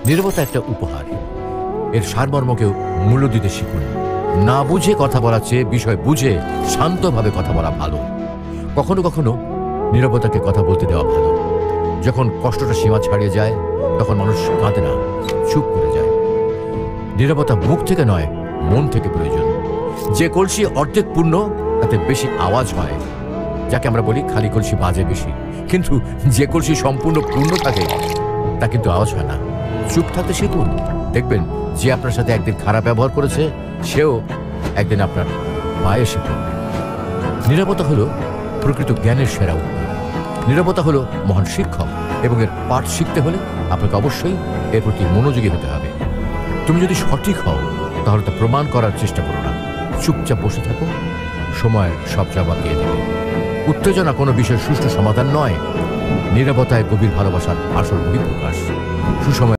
নীরবতা একটা উপহার, এর সারমর্মকেও মূল্য দিতে শিখুন। না বুঝে কথা বলার চেয়ে বিষয় বুঝে শান্তভাবে কথা বলা ভালো। কখনো কখনো নীরবতাকে কথা বলতে দেওয়া ভালো। যখন কষ্টটা সীমা ছাড়িয়ে যায় তখন মানুষ কাঁদে না, চুপ করে যায়। নীরবতা মুখ থেকে নয়, মন থেকে প্রয়োজন। যে কলসি অর্ধেক পূর্ণ তাতে বেশি আওয়াজ হয়, যাকে আমরা বলি খালি কলসি বাজে বেশি। কিন্তু যে কলসি সম্পূর্ণ পূর্ণ থাকে তা কিন্তু আওয়াজ হয় না। চুপ থাকতে শিখুন, দেখবেন যে আপনার সাথে একদিন খারাপ ব্যবহার করেছে সেও একদিন আপনার পায়ে এসে পড়বে। নীরবতা হলো প্রকৃত জ্ঞানের সেরা উপায়। নীরবতা হলো মহান শিক্ষক, এবং এর পাঠ শিখতে হলে আপনাকে অবশ্যই এর প্রতি মনোযোগী হতে হবে। তুমি যদি সঠিক হও তাহলে তা প্রমাণ করার চেষ্টা করো না, চুপচাপ বসে থাকো, সময় সব জবাব দিয়ে দেবে। উত্তেজনা কোনো বিষয়ের সুষ্ঠু সমাধান নয়, নীরবতায় গভীর ভালোবাসার আসল বহিঃপ্রকাশ। সুসময়